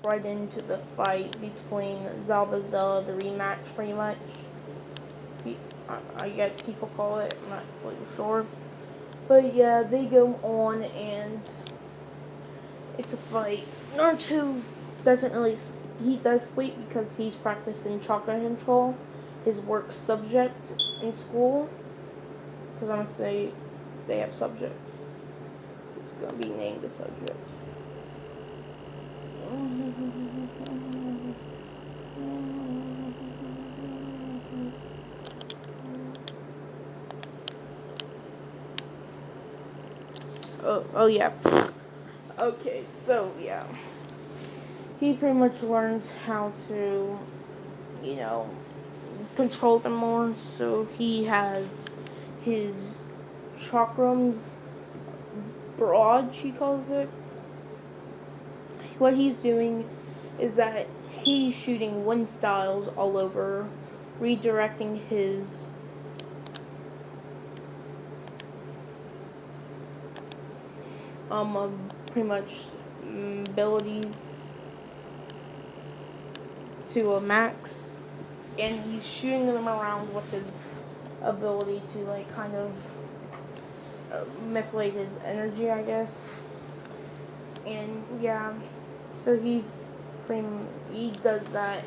right into the fight between Zabuza, the rematch, pretty much. I guess people call it. I'm not really sure. But yeah, they go on and it's a fight. Naruto doesn't really. He does sleep because he's practicing chakra control, his work subject in school. Because I'm gonna say they have subjects. It's gonna be named a subject. Oh yeah. Okay, so yeah. He pretty much learns how to, you know, control them more. So he has his chakrams broad, she calls it. What he's doing is that he's shooting wind styles all over, redirecting his pretty much abilities to a max, and he's shooting them around with his ability to like kind of manipulate his energy, I guess. And yeah, so he does that,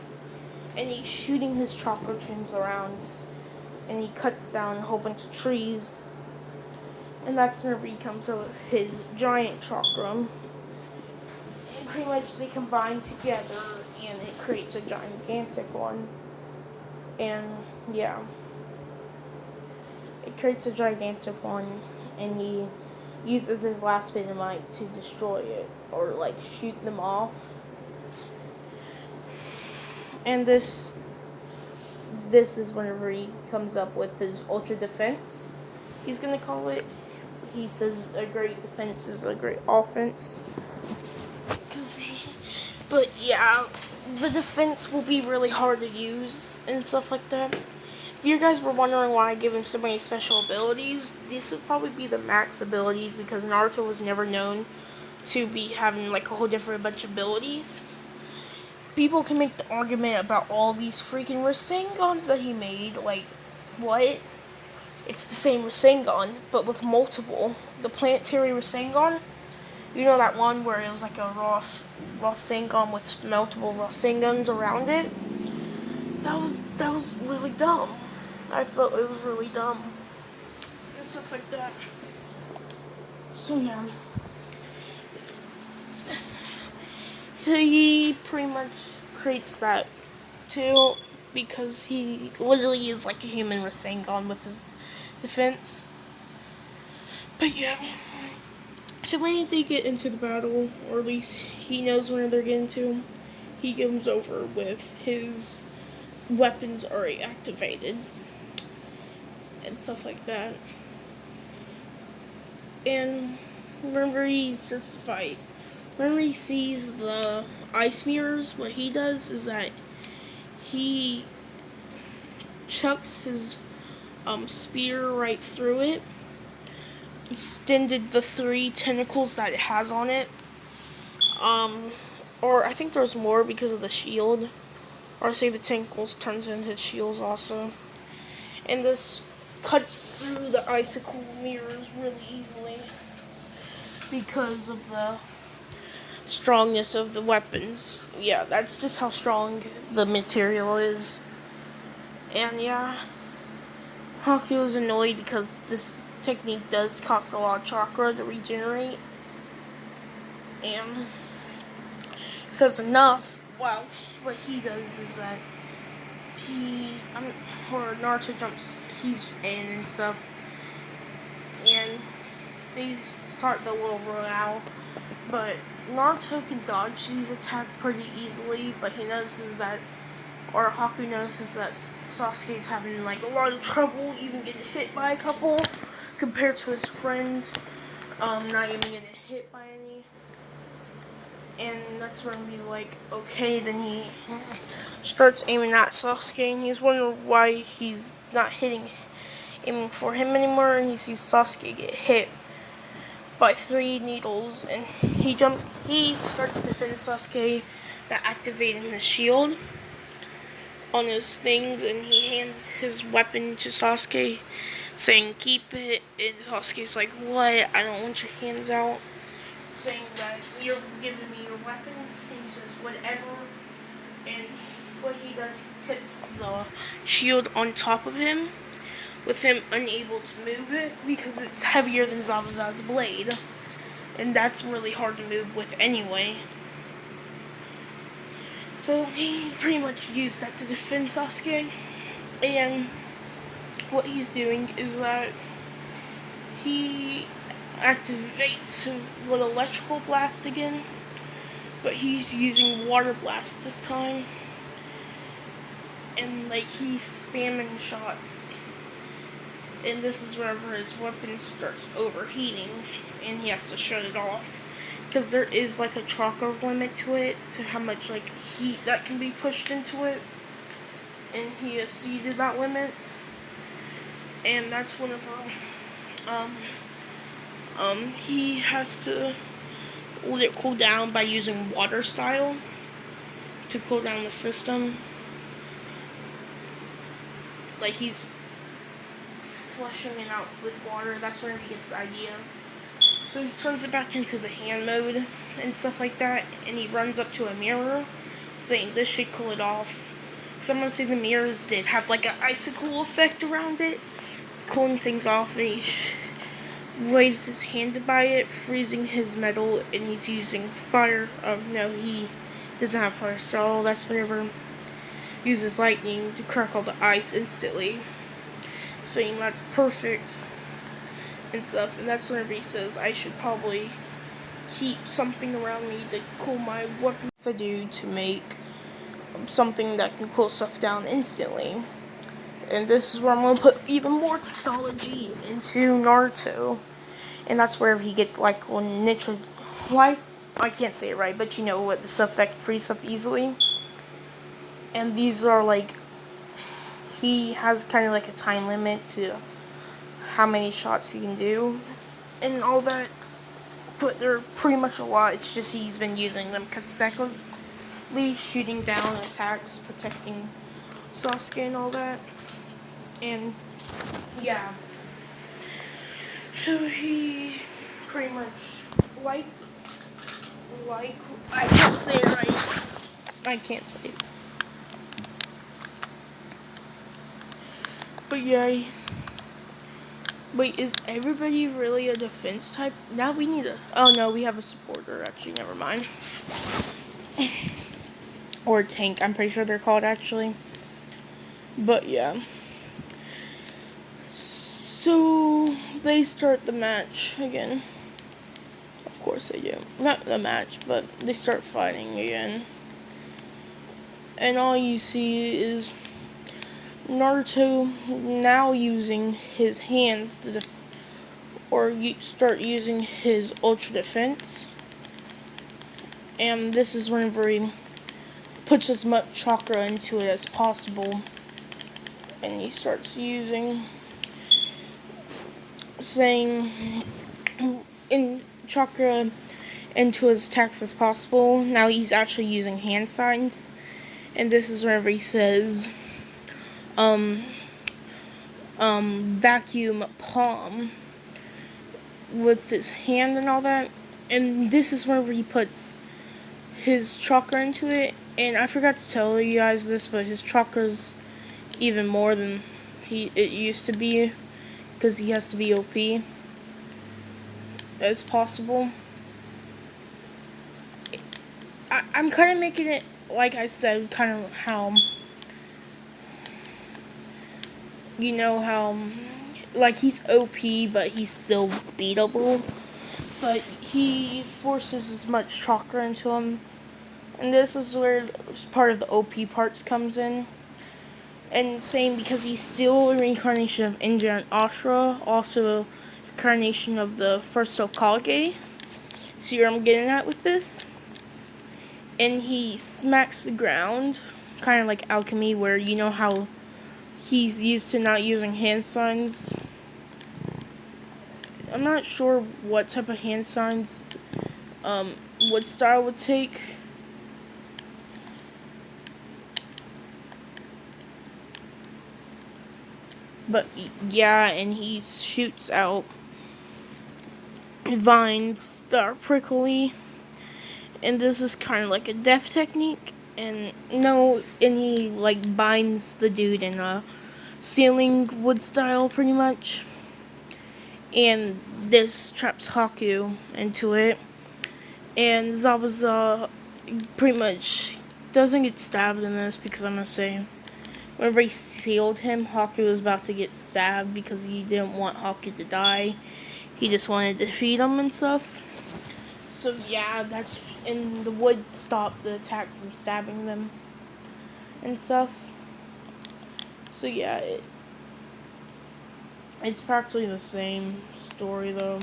and he's shooting his chakra chins around, and he cuts down a whole bunch of trees, and that's whenever he comes up with his giant chakram. And pretty much they combine together, and it creates a gigantic one. And yeah, it creates a gigantic one, and he uses his last bit of might to destroy it or like shoot them off. And this is whenever he comes up with his ultra defense. He's gonna call it. He says a great defense is a great offense. But yeah, the defense will be really hard to use and stuff like that. If you guys were wondering why I give him so many special abilities, these would probably be the max abilities because Naruto was never known to be having like a whole different bunch of abilities. People can make the argument about all these freaking Rasengans that he made. Like, what? It's the same Rasengan, but with multiple. The planetary Rasengan, you know that one where it was like a Rasengan with multiple Rasengans around it? That was really dumb. I felt it was really dumb. And stuff like that. So yeah. He pretty much creates that too because he literally is like a human Rasengan with his defense. But yeah. So when they get into the battle, or at least he knows when they're getting to him, he comes over with his weapons already activated and stuff like that. And whenever he starts to fight, whenever he sees the ice mirrors, what he does is that he chucks his spear right through it, extended the 3 tentacles that it has on it. Or I think there's more because of the shield. Or say the tentacles turns into shields also. And this cuts through the icicle mirrors really easily because of the strongness of the weapons. Yeah, that's just how strong the material is. And yeah, Haku was annoyed because this technique does cost a lot of chakra to regenerate. And says enough. Well, what he does is that Naruto jumps, he's in and stuff, and they start the little row, but Naruto can dodge these attacks pretty easily, but he notices that, or Haku notices that Sasuke's having like a lot of trouble even getting hit by a couple, compared to his friend, not even getting hit by any. And that's when he's like, okay, then he starts aiming at Sasuke, and he's wondering why he's not aiming for him anymore, and he sees Sasuke get hit by 3 needles, and he starts to defend Sasuke that activating the shield on his things, and he hands his weapon to Sasuke, saying, "Keep it." And Sasuke's like, "What? I don't want your hands out." Saying that you're giving me your weapon, and he says, "Whatever." And what he does, he tips the shield on top of him, with him unable to move it because it's heavier than Zabuza's blade, and that's really hard to move with anyway. So he pretty much used that to defend Sasuke, and what he's doing is that he activates his little electrical blast again, but he's using water blast this time, and like he's spamming shots, and this is wherever his weapon starts overheating, and he has to shut it off, because there is like a chakra limit to it, to how much like heat that can be pushed into it, and he exceeded that limit, and that's whenever he has to let it cool down by using water style to cool down the system. Like he's flushing it out with water. That's where he gets the idea. So he turns it back into the hand mode and stuff like that, and he runs up to a mirror, saying this should cool it off. So I'm gonna say the mirrors did have like an icicle effect around it, cooling things off, and he waves his hand by it, freezing his metal, and he's using fire. No, he doesn't have fire style. That's whenever he uses lightning to crackle the ice instantly, saying that's perfect and stuff. And that's whenever he says I should probably keep something around me to cool my weapons I do to make something that can cool stuff down instantly. And this is where I'm going to put even more technology into Naruto. And that's where he gets like when Nitra, like, I can't say it right, but you know what, this effect frees stuff easily. And these are like, he has kind of like a time limit to how many shots he can do and all that. But they're pretty much a lot. It's just he's been using them consecutively, shooting down attacks, protecting Sasuke and all that. And yeah, so he pretty much like I can't say it right. I can't say it. But yeah. Wait, is everybody really a defense type? Now we need a... Oh no, we have a supporter, actually, never mind. Or a tank, I'm pretty sure they're called, actually. But yeah. So, they start the match again. Of course they do. Not the match, but they start fighting again. And all you see is Naruto now using his hands to or you start using his ultra defense, and this is whenever he puts as much chakra into it as possible, and he starts using, saying in chakra into his attacks as possible. Now he's actually using hand signs, and this is whenever he says vacuum palm with his hand and all that, and this is whenever he puts his chakra into it. And I forgot to tell you guys this, but his chakra's even more than it used to be, because he has to be OP as possible. I'm kind of making it, like I said, kind of how, you know how, like, he's OP, but he's still beatable. But he forces as much chakra into him. And this is where part of the OP parts comes in. And same because he's still a reincarnation of Indra and Ashura, also a reincarnation of the first Hokage. See where I'm getting at with this? And he smacks the ground, kind of like alchemy, where you know how he's used to not using hand signs. I'm not sure what type of hand signs what style would take, But yeah, and he shoots out vines that are prickly, and this is kind of like a death technique. And he like binds the dude in a ceiling wood style, pretty much. And this traps Haku into it. And Zabuza pretty much doesn't get stabbed in this because I'm gonna say whenever he sealed him, Haku was about to get stabbed because he didn't want Haku to die. He just wanted to defeat him and stuff. So yeah, that's and the wood stopped the attack from stabbing them and stuff. So yeah, it's practically the same story though.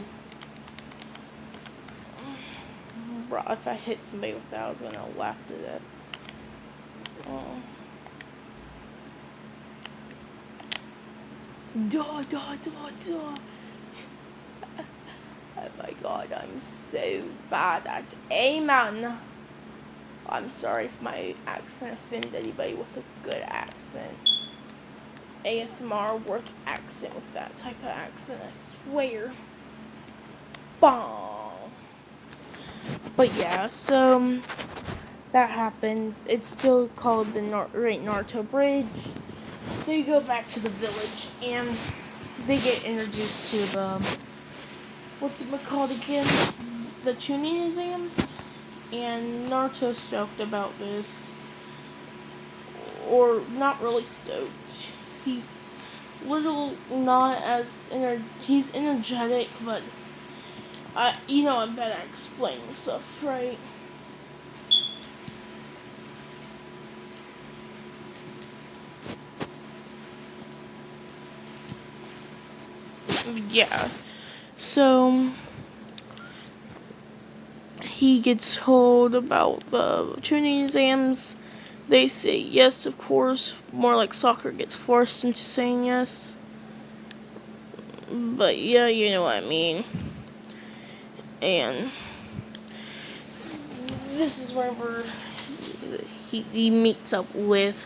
Bro, if I hit somebody with that, I was gonna laugh to death. Oh. Duh, duh, duh, duh. Oh my god, I'm so bad at aiming. I'm sorry if my accent offended anybody with a good accent. ASMR worth accent with that type of accent, I swear. Bong. But yeah, so that happens. It's still called the Great Naruto Bridge. They go back to the village and they get introduced to the what's it called again? The tuning exams. And Naruto's stoked about this. Or not really stoked. He's little not as he's energetic, but I'm better at explaining stuff, right? Yeah. So he gets told about the tuning exams. They say yes, of course. More like soccer gets forced into saying yes. But yeah, you know what I mean. And this is wherever he meets up with